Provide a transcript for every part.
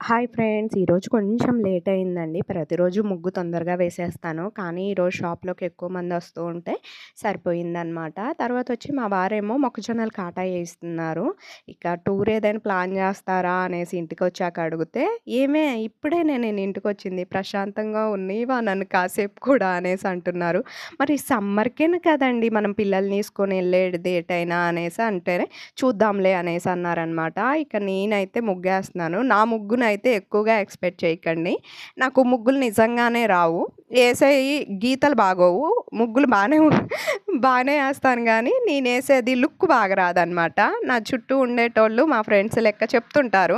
Hi friends. ఈరోజు కొంచెం late అయిందండి. ప్రతిరోజు ముగ్గు తొందరగా వేసేస్తాను. కానీ ఈరోజు షాప్‌లోకి ఎక్కువ మంది వస్తూ ఉంటే సరిపోయిందనమాట. తర్వాతొచ్చి మా వారేమో మొక్కజొన్నలు కాటా ఏయిస్తున్నారు. ఇక టూర్ ఏదైనా ప్లాన్ చేస్తారా అనేసి ఇంటికొచ్చాక అడిగితే, "ఏమే ఇప్పుడేనే నేను ఇంటికొచ్చింది. ప్రశాంతంగా ఉన్నీవా నన్ను కాసేపు కూడా" అనేసి అంటున్నారు. మరి సమ్మర్‌కేనే కదండీ మనం పిల్లల్ని తీసుకొని ఎళ్ళేది ఎటైనా అనేసి అంటే, చూద్దాంలే అనేసి అన్నారనమాట. ఇక నేనైతే ముగ్గేస్తున్నాను. నా ముగ్గునైతే ఎక్కువగా ఎక్స్‌పెక్ట్ చేయకండి. నాకు ముగ్గులు నిజంగానే రావు. ఏసేయి గీతలు బాగోవు. ముగ్గులు బానే ఏస్తాను గానీ, నేనేసేది లుక్ బాగా రాదనమాట. నా చుట్టూ ఉండేటోళ్ళు మా ఫ్రెండ్స్ లెక్క చెప్తుంటారు.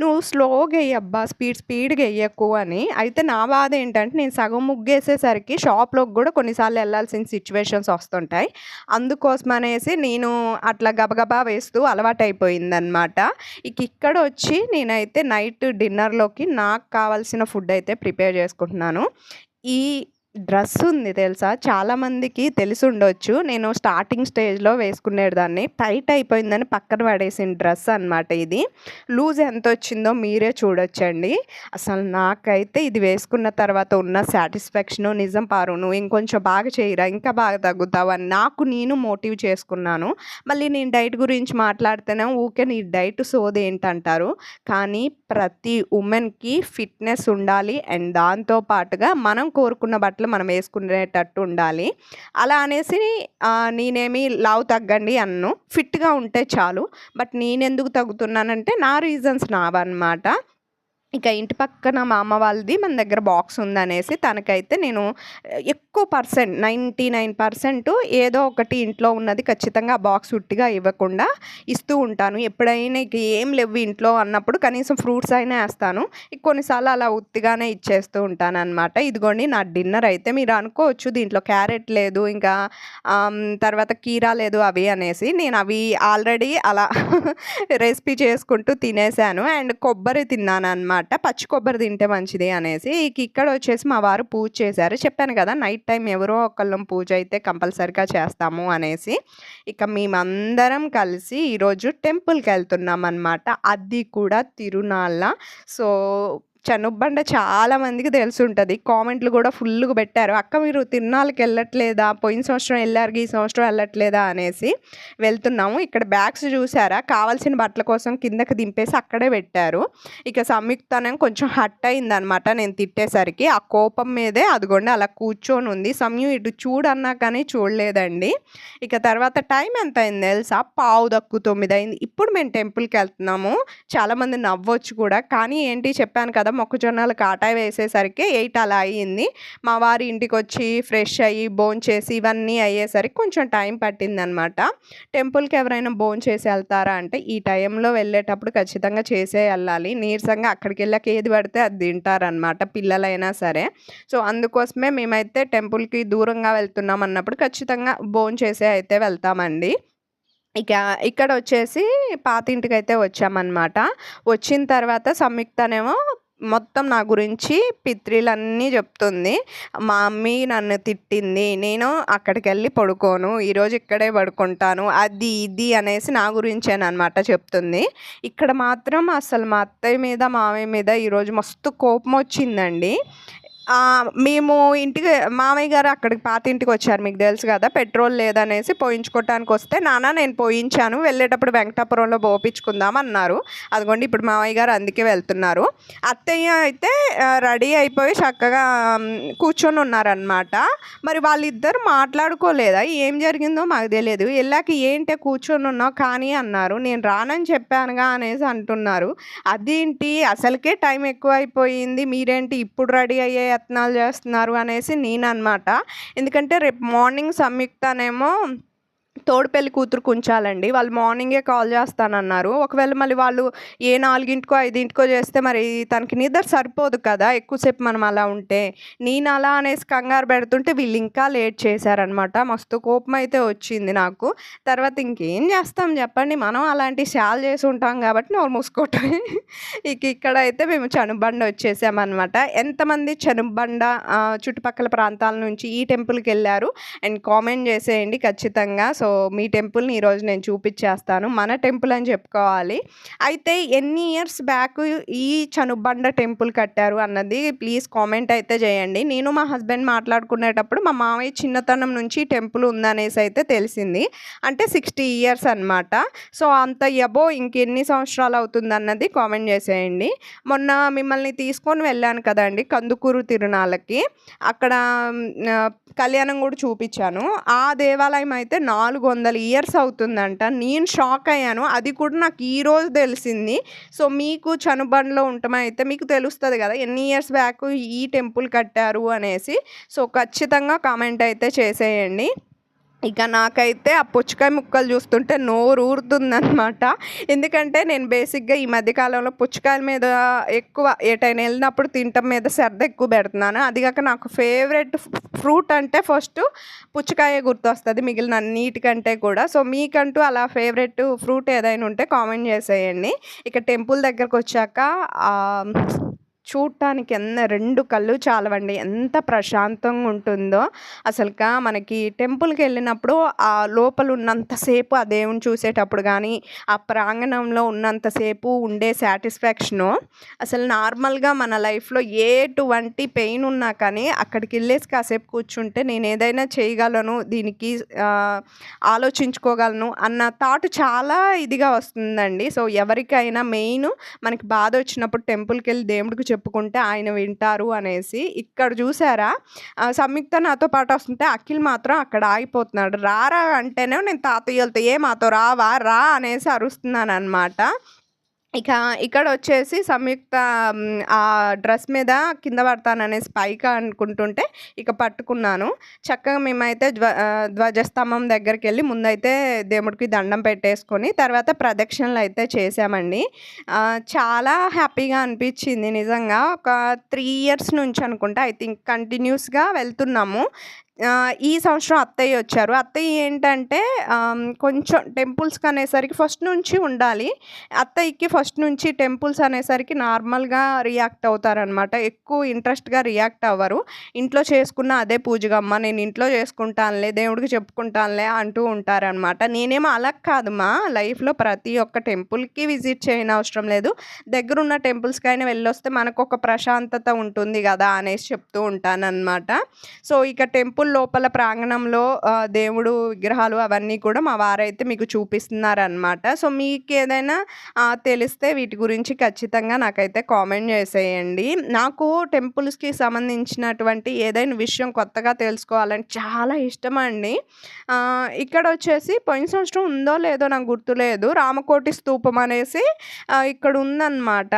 "నువ్వు స్లోగా ఎయ్యబ్బా! స్పీడ్‌గా ఎయ్యకు" అని. అయితే నా బాధ ఏంటంటే, నేను సగం ముగ్గేసేసరికి షాప్‌లోకి గూడా కొన్నిసార్లు ఎళ్ళాల్సిన సిచ్యువేషన్స్ వస్తుంటాయి. అందుకోసమనేసి నేను అట్లా గబగబా వేస్తూ అలవాటయిపోయిందనమాట. ఇక్కడొచ్చి నేనైతే నైట్ డిన్నర్‌లోకి నాకు కావాల్సిన ఫుడ్ అయితే ప్రిపేర్ చేసుకుంటున్నాను. ఈ డ్రెస్ ఉంది తెలుసా? చాలామందికి తెలిసుండొచ్చు. నేను స్టార్టింగ్ స్టేజ్‌లో వేసుకునేదాన్ని. టైట్ అయిపోయిందని పక్కన పడేసిన డ్రెస్ అనమాట ఇది. లూజ్ ఎంతొచ్చిందో మీరే చూడొచ్చండి. అసలు నాకైతే ఇది వేసుకున్న తర్వాత ఉన్న సాటిస్ఫాక్షను నిజం పారు నువ్వు ఇంకొంచెం బాగా చెయ్యిరా, ఇంకా బాగా తగ్గుతావు అని నాకు నేను మోటివ్ చేసుకున్నాను. మళ్ళీ నేను డైట్ గురించి మాట్లాడితేనే ఊకే నీ డైట్ సోదేంటంటారు. కానీ ప్రతి వుమెన్‌కి ఫిట్‌నెస్ ఉండాలి. అండ్ దాంతో పాటుగా మనం కోరుకున్న బట్టలు మనం వేసుకునేటట్టు ఉండాలి. అలా అనేసి నేనేమి లావు తగ్గండి అనను. ఫిట్‌గా ఉంటే చాలు. బట్ నేనెందుకు తగ్గుతున్నానంటే నా రీజన్స్ నావన్నమాట. ఇక ఇంటి పక్కన మా అమ్మ వాళ్ళది మన దగ్గర బాక్స్ ఉందనేసి తనకైతే నేను ఎక్కువ పర్సెంట్ 99% ఏదో ఒకటి ఇంట్లో ఉన్నది ఖచ్చితంగా ఆ బాక్స్ ఉట్టిగా ఇవ్వకుండా ఇస్తూ ఉంటాను. ఎప్పుడైనా ఇక ఏం లేవు ఇంట్లో అన్నప్పుడు కనీసం ఫ్రూట్స్ అయినా ఏస్తాను. కొన్నిసార్లు అలా ఉత్తిగానే ఇచ్చేస్తూ ఉంటాననమాట. ఇదిగోండి నా డిన్నర్ అయితే మీరు అనుకోవచ్చు దీంట్లో క్యారెట్ లేదు, ఇంకా తర్వాత కీరా లేదు అవి అనేసి. నేను అవి ఆల్రెడీ అలా రెసిపీ చేసుకుంటూ తినేసాను. అండ్ కొబ్బరి తిన్నాననమాట. పచ్చి కొబ్బరి తింటే మంచిది అనేసి. ఇక్కడొచ్చేసి మా వారు పూజ చేశారు. చెప్పాను కదా! నైట్ టైమ్ ఎవరో ఒకళ్ళం పూజ అయితే కంపల్సరీగా చేస్తాము అనేసి. ఇక మేమందరం కలిసి ఈరోజు టెంపుల్‌కెళ్తున్నామనమాట. అది కూడా తిరునాళ్ళ. సో, చనుబ్బండ చాలా మందికి తెలిసుంటది. కామెంట్లు గూడా ఫుల్లుగా పెట్టారు. "అక్క మీరు తిరునాళ్ళకెళ్ళట్లేదా? పోయిన సంవత్సరం ఎళ్లారు, ఈ సంవత్సరం ఎళ్ళట్లేదా?" అనేసి. వెళ్తున్నాము. ఇక్కడ బ్యాగ్స్ చూసారా? కావాల్సిన బట్టల కోసం కిందకి దింపేసి అక్కడే పెట్టారు. ఇక సంయుక్తనేమో కొంచెం హర్ట్ అయిందనమాట నేను తిట్టేసరికి. ఆ కోపం మీదే అదిగోండి అలా కూర్చొనుంది. సంయు ఇటు చూడన్నా కానీ చూడలేదండి. ఇక తర్వాత టైం ఎంతయింది తెలుసా? 9:15 అయింది. ఇప్పుడు మేము టెంపుల్‌కెళ్తున్నాము. చాలామంది నవ్వొచ్చు కూడా. కానీ ఏంటి చెప్పాను కదా! మొక్కజొన్నలు కాటా వేసేసరికి 8 అలా అయింది. మా వారు ఇంటికొచ్చి ఫ్రెష్ అయ్యి, భోంచేసి ఇవన్నీ అయ్యేసరికి కొంచెం టైం పట్టిందనమాట. టెంపుల్‌కి ఎవరైనా భోంచేసి ఎళ్తారా అంటే, ఈ టైంలో వెళ్ళేటప్పుడు ఖచ్చితంగా చేసే ఎళ్ళాలి. నీరసంగా అక్కడికెళ్ళాక ఏది పడితే అది తింటారనమాట పిల్లలైనా సరే. సో, అందుకోసమే మేమైతే టెంపుల్‌కి దూరంగా వెళ్తున్నాం అన్నప్పుడు ఖచ్చితంగా భోంచేసే అయితే వెళ్తామండి. ఇక ఇక్కడొచ్చేసి పాతింటికైతే వచ్చామనమాట. వచ్చిన తర్వాత సంయుక్తనేమో మొత్తం నా గురించి పిత్రీలన్నీ చెప్తుంది. మా మమ్మీ నన్ను తిట్టింది. నేను అక్కడికెళ్ళి పడుకోను. ఈరోజు ఇక్కడే పడుకుంటాను. అది ఇది అనేసి నా గురించేననమాట చెప్తుంది. ఇక్కడ మాత్రం అసలు మా అత్తయ్య మీద, మామయ్య మీద ఈరోజు మస్తు కోపమొచ్చిందండి. మేము ఇంటికి మామయ్య గారు అక్కడికి పాతింటికొచ్చారు. మీకు తెలుసు కదా! పెట్రోల్ లేదనేసి పోయించుకోవటానికొస్తే, "నాన్న నేను పోయించాను. వెళ్ళేటప్పుడు వెంకటాపురంలో పోపించుకుందాం" అన్నారు. అదిగోండి ఇప్పుడు మామయ్య గారు అందుకే వెళ్తున్నారు. అత్తయ్య అయితే రెడీ అయిపోయి చక్కగా కూర్చొనున్నారనమాట. మరి వాళ్ళిద్దరు మాట్లాడుకోలేదా? ఏం జరిగిందో మాకు తెలీదు. ఎళ్ళాక "ఏంటే కూర్చొనున్నావు కానీ" అన్నారు. "నేను రానని చెప్పానుగా" అనేసి అంటున్నారు. అదేంటి అసలుకే టైం ఎక్కువైపోయింది. మీరేంటి ఇప్పుడు రెడీ అయ్యే యత్నాలు చేస్తున్నారు అనేసి నేననమాట. ఎందుకంటే రేపు మార్నింగ్ సంయుక్తనేమో తోడుపెళ్లి కూతురుకి ఉంచాలండి. వాళ్ళు మార్నింగే కాల్ చేస్తానన్నారు. ఒకవేళ మళ్ళీ వాళ్ళు 4కో, 5కో చేస్తే మరి తనకి నిద్ర సరిపోదు కదా! ఎక్కువసేపు మనం అలా ఉంటే. నేను అలా అనేసి కంగారు పెడుతుంటే వీళ్ళు ఇంకా లేట్ చేశారనమాట. మస్తు కోపమైతే వచ్చింది నాకు. తర్వాత ఇంకేం చేస్తాం చెప్పండి. మనం అలాంటివి చాలా చేసి ఉంటాం కాబట్టి నోరు మూసుకోవటమే. ఇక్కడైతే మేము చనుబండ వచ్చేసామనమాట. ఎంతమంది చనుబండ చుట్టుపక్కల ప్రాంతాల నుంచి ఈ టెంపుల్‌కెళ్లారు అండ్ కామెంట్ చేసేయండి ఖచ్చితంగా. సో, సో, మీ టెంపుల్‌ని ఈరోజు నేను చూపిచ్చేస్తాను. మన టెంపుల్ అని చెప్పుకోవాలి. అయితే ఎన్ని ఇయర్స్ బ్యాక్ ఈ చనుబండ టెంపుల్ కట్టారు అన్నది ప్లీజ్ కామెంట్ అయితే చేయండి. నేను మా హస్బెండ్ మాట్లాడుకునేటప్పుడు మా మామయ్య చిన్నతనం నుంచి ఈ టెంపుల్ ఉందనేసి అయితే తెలిసింది. అంటే 60 ఇయర్స్ అనమాట. సో, అంత ఎబోవ్ ఇంకెన్ని సంవత్సరాలు అవుతుందన్నది కామెంట్ చేసేయండి. మొన్న మిమ్మల్ని తీసుకొని వెళ్ళాను కదండీ కందుకూరు తిరునాళ్ళకి. అక్కడ కళ్యాణం కూడా చూపిచ్చాను. ఆ దేవాలయం అయితే 400 ఇయర్స్ అవుతుందంట. నేను షాక్ అయ్యాను. అది కూడా నాకు ఈరోజు తెలిసింది. సో, మీకు చనుబండలో ఉండటమైతే మీకు తెలుస్తది కదా! ఎన్ని ఇయర్స్ బ్యాక్ ఈ టెంపుల్ కట్టారు అనేసి. సో, ఖచ్చితంగా కామెంట్ అయితే చేసేయండి. ఇక నాకైతే ఆ పుచ్చకాయ ముక్కలు చూస్తుంటే నోరూరుతుందనమాట. ఎందుకంటే నేను బేసిక్‌గా ఈ మధ్య కాలంలో పుచ్చకాయల మీద ఎక్కువ ఎటైనా ఎళ్ళినప్పుడు తినటం మీద శ్రద్ధ ఎక్కువ పెడుతున్నాను. అది కాక నాకు ఫేవరెట్ ఫ్రూట్ అంటే ఫస్ట్ పుచ్చకాయే గుర్తొస్తది మిగిలిన అన్నిటికంటే కూడా. సో, మీకంటూ అలా ఫేవరెట్ ఫ్రూట్ ఏదైనా ఉంటే కామెంట్ చేసేయండి. ఇక టెంపుల్ దగ్గరకొచ్చాక ఆహ్, చూడటానికి 2 కళ్ళు చాలవండి. ఎంత ప్రశాంతంగా ఉంటుందో. మనకి టెంపుల్‌కెళ్ళినప్పుడు లోపల ఉన్నంత సేపు ఆ దేవుడిని చూసేటప్పుడు గానీ, ఆ ప్రాంగణంలో ఉన్నంత సేపు ఉండే సాటిస్ఫాక్షను నార్మల్‌గా మన లైఫ్‌లో ఎటువంటి పెయిన్ ఉన్నా కానీ అక్కడికెళ్ళేసి కాసేపు కూర్చుంటే నేనేదైనా చేయగలను, దీనికి ఆలోచించుకోగలను అన్న థాట్ చాలా ఇదిగా వస్తుందండి. సో, ఎవరికైనా మెయిను మనకి బాధొచ్చినప్పుడు టెంపుల్‌కెళ్ళి దేవుడికి చెప్పుకుంటే ఆయన వింటారు అనేసి. ఇక్కడ చూసారా సంయుక్త నాతో పాటు వస్తుంటే అఖిల్ మాత్రం అక్కడ ఆగిపోతున్నాడు. రారా అంటేనే నేను తాతయ్యలతో "ఏ మాతో రావా? రా" అనేసి అరుస్తున్నాననమాట. ఇక్కడొచ్చేసి సంయుక్త ఆ డ్రెస్ మీద కింద పడతాననేసి పైకి అనుకుంటుంటే పట్టుకున్నాను. చక్కగా మేమైతే ధ్వజస్తంభం దగ్గరికెళ్ళి ముందైతే దేవుడికి దండం పెట్టేసుకొని తర్వాత ప్రదక్షిణలైతే చేశామండి. చాలా హ్యాపీగా అనిపిచ్చింది నిజంగా. ఒక 3 ఇయర్స్ నుంచి అనుకుంటా ఐ థింక్ కంటిన్యూస్‌గా వెళ్తున్నాము. ఈ సంవత్సరం అత్తయ్య వచ్చారు. అత్తయ్య ఏంటంటే కొంచెం టెంపుల్స్‌కి అనేసరికి ఫస్ట్ నుంచి ఉండాలి. అత్తయ్యకి ఫస్ట్ నుంచి టెంపుల్స్ అనేసరికి నార్మల్‌గా రియాక్ట్ అవుతారనమాట. ఎక్కువ ఇంట్రెస్ట్‌గా రియాక్ట్ అవ్వరు. ఇంట్లో చేసుకున్న అదే పూజగా అమ్మ నేను ఇంట్లో చేసుకుంటానులే, దేవుడికి చెప్పుకుంటానులే అంటూ ఉంటారనమాట. నేనేమో అలా కాదు లైఫ్‌లో ప్రతి ఒక్క టెంపుల్‌కి విజిట్ చేయనవసరం లేదు. దగ్గరున్న టెంపుల్స్‌కైనా వెళ్ళొస్తే మనకొక ప్రశాంతత ఉంటుంది గదా! అనేసి చెప్తూ ఉంటాననమాట. సో, టెంపుల్ లోపల ప్రాంగణంలో దేవుడు విగ్రహాలు అవన్నీ కూడా మా వారైతే మీకు చూపిస్తున్నారనమాట. సో, మీకేదైనా తెలిస్తే వీటి గురించి ఖచ్చితంగా నాకైతే కామెంట్ చేసేయండి. నాకు టెంపుల్స్‌కి సంబంధించినటువంటి ఏదైనా విషయం కొత్తగా తెలుసుకోవాలని చాలా ఇష్టమండి. ఇక్కడొచ్చేసి పోయిన సంవత్సరం ఉందో లేదో నాకు గుర్తులేదు. రామకోటి స్తూపం అనేసి ఇక్కడ ఉందనమాట.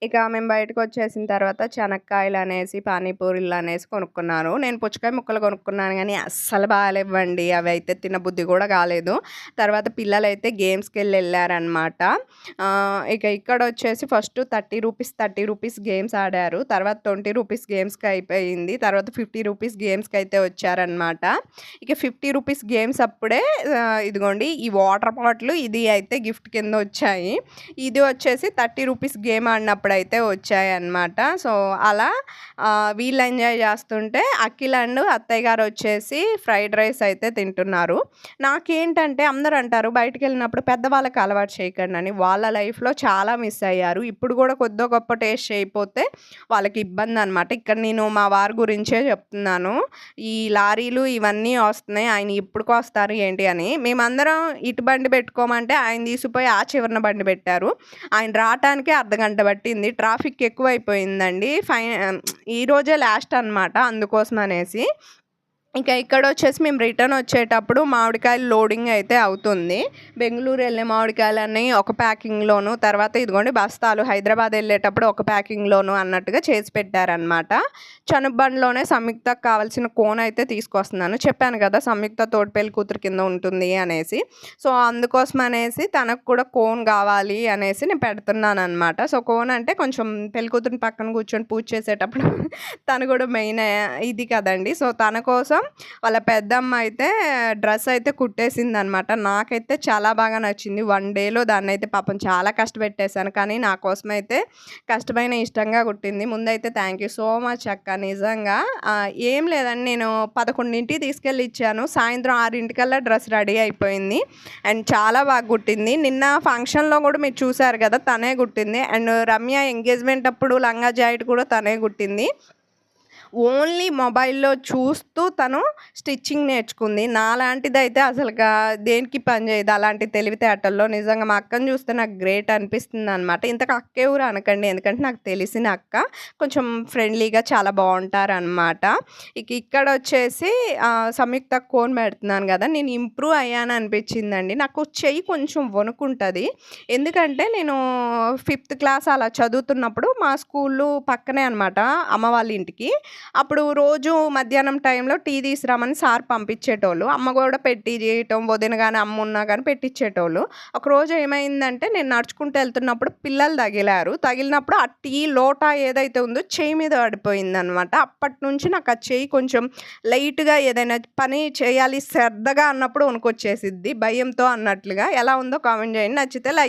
ఇక మేము బయటకొచ్చేసిన తర్వాత చెనక్కాయలనేసి, పానీపూరీలనేసి కొనుక్కున్నాను. నేను పుచ్చకాయ ముక్కలు కొనుక్కున్నాను గానీ అస్సలు బాలేవ్వండి. అవైతే తినబుద్ధి గూడా కాలేదు. తర్వాత పిల్లలైతే గేమ్స్‌కెళ్ళి ఎళ్లారనమాట. ఇక ఇక్కడొచ్చేసి ఫస్ట్ రూ. 30 గేమ్స్ ఆడారు. తర్వాత రూ. 20 గేమ్స్‌కి అయిపోయింది. తర్వాత రూ. 50 గేమ్స్‌కైతే వచ్చారనమాట. ఇక రూ. 50 గేమ్స్ అప్పుడే ఇదిగోండి ఈ వాటర్ బాటిలు ఇది అయితే గిఫ్ట్ కింద వచ్చాయి. ఇది వచ్చేసి రూ. 30 గేమ్ ఆడినప్పుడైతే వచ్చాయన్నమాట. సో, అలా వీళ్ళు ఎంజాయ్ చేస్తుంటే అఖిల్ అండ్ అత్తయ్య గారు వచ్చేసి ఫ్రైడ్ రైస్ అయితే తింటున్నారు. నాకేంటంటే అందరూ అంటారు బయటికెళ్ళినప్పుడు పెద్దవాళ్ళకి అలవాటు చేయకండి అని. వాళ్ళ లైఫ్‌లో చాలా మిస్ అయ్యారు. ఇప్పుడు కూడా కొద్దో గొప్ప టేస్ట్ చేయకపోతే వాళ్ళకి ఇబ్బందనమాట. ఇక్కడ నేను మా వారి గురించే చెప్తున్నాను. ఈ లారీలు ఇవన్నీ వస్తున్నాయి. ఆయన ఎప్పుడుకొస్తారు ఏంటి అని. మేమందరం ఇటు బండి పెట్టుకోమంటే ఆయన తీసుకుపోయి ఆ చివరన బండి పెట్టారు. ఆయన రావటానికే అర్ధగంట పట్టింది. ట్రాఫిక్ ఎక్కువైపోయిందండి. ఈరోజే లాస్ట్ అనమాట అందుకోసమనేసి. ఇక ఇక్కడొచ్చేసి మేము రిటర్న్ వచ్చేటప్పుడు మామిడికాయలు లోడింగ్ అయితే అవుతుంది. బెంగుళూరు ఎళ్ళే మామిడికాయలన్నీ ఒక ప్యాకింగ్‌లోను, తర్వాత ఇదిగోండి బస్తాలు హైదరాబాద్ ఎళ్ళేటప్పుడు ఒక ప్యాకింగ్‌లోను అన్నట్టుగా చేసి పెట్టారనమాట. చనుబ్బండ్లోనే సంయుక్తకి కావాల్సిన కోన్ అయితే తీసుకొస్తున్నాను. చెప్పాను కదా! సంయుక్త తోటిపెళ్లి కూతురు కింద ఉంటుంది అనేసి. సో, అందుకోసమనేసి తనకు కూడా కోన్ కావాలి అనేసి నేను పెడుతున్నాననమాట. సో, కోన్ అంటే కొంచెం పెళ్ళికూతురిని పక్కన కూర్చొని పూజ చేసేటప్పుడు తను కూడా మెయిన్ ఇది కదండీ! సో, తన కోసం వాళ్ళ పెద్దమ్మ అయితే డ్రెస్ అయితే కుట్టేసిందనమాట. నాకైతే చాలా బాగా నచ్చింది. 1 డేలో దాన్నైతే పాపం చాలా కష్టపెట్టేసాను. కానీ నా కోసమైతే కష్టమైన ఇష్టంగా కుట్టింది. ముందైతే థ్యాంక్ యూ సో మచ్ అక్క నిజంగా. ఏం లేదండి నేను 11కి తీసుకెళ్ళి ఇచ్చాను. సాయంత్రం 6 డ్రెస్ రెడీ అయిపోయింది. అండ్ చాలా బాగా కుట్టింది. నిన్న ఫంక్షన్‌లో కూడా మీరు చూసారు కదా! తనే కుట్టింది. అండ్ రమ్య ఎంగేజ్‌మెంట్ అప్పుడు లంగా జాకెట్ కూడా తనే కుట్టింది. ఓన్లీ మొబైల్‌లో చూస్తూ తను స్టిచ్చింగ్ నేర్చుకుంది. నాలాంటిదైతే అసలుగా దేనికి పని చేయదు. అలాంటి తెలివితేటల్లో నిజంగా మా అక్కని చూస్తే నాకు గ్రేట్ అనిపిస్తుందనమాట. ఇంతకు అక్క ఎవరు అనకండి. ఎందుకంటే నాకు తెలిసిన అక్క. కొంచెం ఫ్రెండ్లీగా చాలా బావుంటారనమాట. ఇక్కడొచ్చేసి సంయుక్త కోన్ పెడుతున్నాను కదా! నేను ఇంప్రూవ్ అయ్యాను అనిపించిందండి. నాకు చెయ్యి కొంచెం వణుకుంటది. ఎందుకంటే నేను 5థ్ క్లాస్ అలా చదువుతున్నప్పుడు మా స్కూలు పక్కనే అనమాట అమ్మ వాళ్ళ ఇంటికి. అప్పుడు రోజు మధ్యాహ్నం టైంలో టీ తీసుకురమ్మని సార్ పంపించేటోళ్ళు. అమ్మ కూడా పెట్టి చేయటం, వదిన గాని, అమ్మ ఉన్నా గాని పెట్టిచ్చేటోళ్ళు. ఒకరోజు ఏమైందంటే నేను నడుచుకుంటూ వెళ్తున్నప్పుడు పిల్లలు తగిలారు. తగిలినప్పుడు ఆ టీ లోటా ఏదైతే ఉందో చెయ్యి మీద పడిపోయిందనమాట. అప్పటినుంచి నాకు ఆ చెయ్యి కొంచెం లైట్‌గా ఏదైనా పని చేయాలి శ్రద్ధగా అన్నప్పుడు వణుకొచ్చేసిద్ది. భయంతో అన్నట్లుగా. ఎలా ఉందో కామెంట్ చేయండి. నచ్చితే లైక్